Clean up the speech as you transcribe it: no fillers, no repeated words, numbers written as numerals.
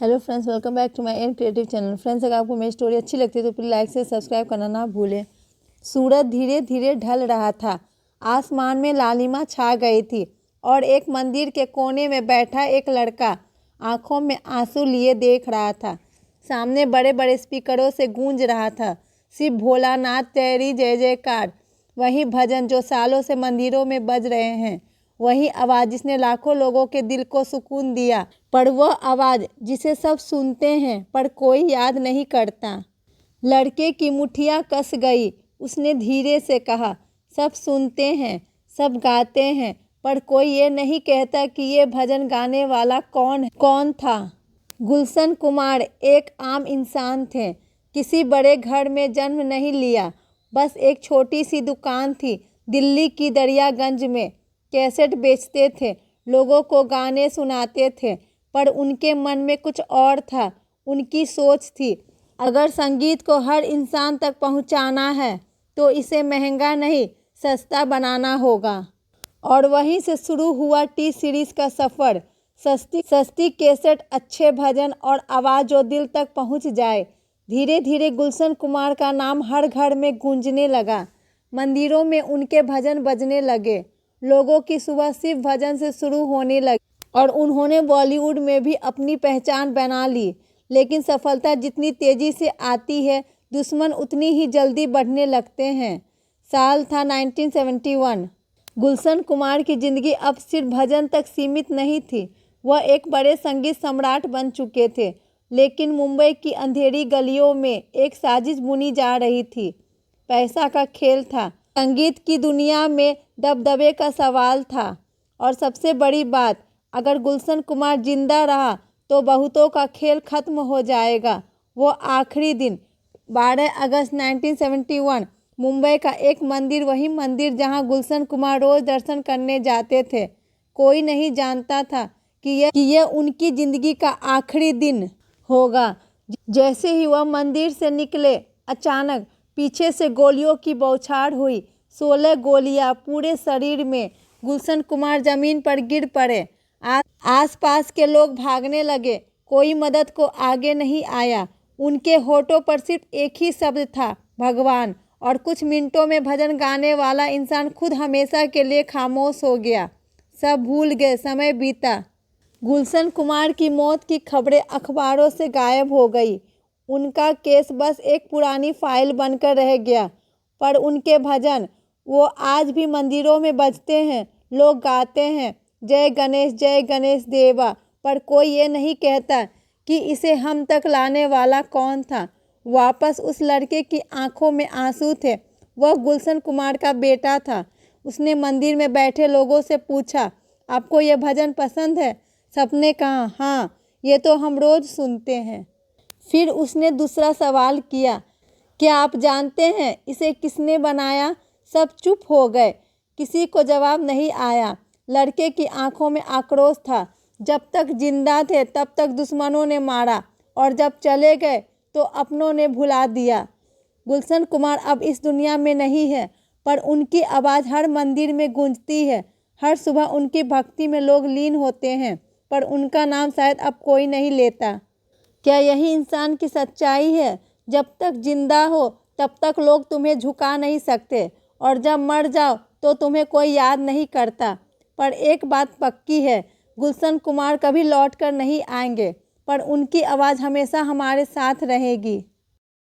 Hello friends, welcome back to my M creative channel. Friends, अगर आपको मेरी story अच्छी लगती है तो प्लीज़ लाइक से सब्सक्राइब करना ना भूलें। सूरज धीरे धीरे ढल रहा था। आसमान में लालिमा छा गई थी और एक मंदिर के कोने में बैठा एक लड़का आंखों में आंसू लिए देख रहा था। सामने बड़े बड़े स्पीकरों से गूंज रहा था, शिव भोलानाथ तेरी जय जयकार। वही भजन जो सालों से मंदिरों में बज रहे हैं, वही आवाज़ जिसने लाखों लोगों के दिल को सुकून दिया, पर वह आवाज़ जिसे सब सुनते हैं पर कोई याद नहीं करता। लड़के की मुठ्ठियाँ कस गई। उसने धीरे से कहा, सब सुनते हैं, सब गाते हैं, पर कोई ये नहीं कहता कि ये भजन गाने वाला कौन था। गुलशन कुमार एक आम इंसान थे। किसी बड़े घर में जन्म नहीं लिया, बस एक छोटी सी दुकान थी दिल्ली की दरियागंज में। कैसेट बेचते थे, लोगों को गाने सुनाते थे, पर उनके मन में कुछ और था। उनकी सोच थी, अगर संगीत को हर इंसान तक पहुंचाना है तो इसे महंगा नहीं, सस्ता बनाना होगा। और वहीं से शुरू हुआ टी सीरीज़ का सफ़र। सस्ती कैसेट, अच्छे भजन और आवाज़ जो दिल तक पहुंच जाए। धीरे धीरे गुलशन कुमार का नाम हर घर में गूंजने लगा। मंदिरों में उनके भजन बजने लगे। लोगों की सुबह शिव भजन से शुरू होने लगी और उन्होंने बॉलीवुड में भी अपनी पहचान बना ली। लेकिन सफलता जितनी तेज़ी से आती है, दुश्मन उतनी ही जल्दी बढ़ने लगते हैं। साल था 1971। गुलशन कुमार की ज़िंदगी अब सिर्फ भजन तक सीमित नहीं थी। वह एक बड़े संगीत सम्राट बन चुके थे। लेकिन मुंबई की अंधेरी गलियों में एक साजिश बुनी जा रही थी। पैसा का खेल था, संगीत की दुनिया में दबदबे का सवाल था, और सबसे बड़ी बात, अगर गुलशन कुमार जिंदा रहा तो बहुतों का खेल खत्म हो जाएगा। वो आखिरी दिन 12 अगस्त 1971, मुंबई का एक मंदिर, वही मंदिर जहां गुलशन कुमार रोज दर्शन करने जाते थे। कोई नहीं जानता था कि यह उनकी ज़िंदगी का आखिरी दिन होगा। जैसे ही वह मंदिर से निकले, अचानक पीछे से गोलियों की बौछार हुई। 16 गोलियां पूरे शरीर में। गुलशन कुमार जमीन पर गिर पड़े। आसपास के लोग भागने लगे। कोई मदद को आगे नहीं आया। उनके होठों पर सिर्फ एक ही शब्द था, भगवान। और कुछ मिनटों में भजन गाने वाला इंसान खुद हमेशा के लिए खामोश हो गया। सब भूल गए, समय बीता। गुलशन कुमार की मौत की खबरें अखबारों से गायब हो गई। उनका केस बस एक पुरानी फाइल बनकर रह गया। पर उनके भजन, वो आज भी मंदिरों में बजते हैं। लोग गाते हैं, जय गणेश देवा, पर कोई ये नहीं कहता कि इसे हम तक लाने वाला कौन था। वापस उस लड़के की आंखों में आंसू थे। वह गुलशन कुमार का बेटा था। उसने मंदिर में बैठे लोगों से पूछा, आपको यह भजन पसंद है? सबने कहा, हाँ, ये तो हम रोज़ सुनते हैं। फिर उसने दूसरा सवाल किया, क्या आप जानते हैं इसे किसने बनाया? सब चुप हो गए, किसी को जवाब नहीं आया। लड़के की आंखों में आक्रोश था। जब तक जिंदा थे तब तक दुश्मनों ने मारा, और जब चले गए तो अपनों ने भुला दिया। गुलशन कुमार अब इस दुनिया में नहीं है, पर उनकी आवाज़ हर मंदिर में गूंजती है। हर सुबह उनकी भक्ति में लोग लीन होते हैं, पर उनका नाम शायद अब कोई नहीं लेता। क्या यही इंसान की सच्चाई है? जब तक जिंदा हो तब तक लोग तुम्हें झुका नहीं सकते, और जब मर जाओ तो तुम्हें कोई याद नहीं करता। पर एक बात पक्की है, गुलशन कुमार कभी लौट कर नहीं आएंगे, पर उनकी आवाज़ हमेशा हमारे साथ रहेगी।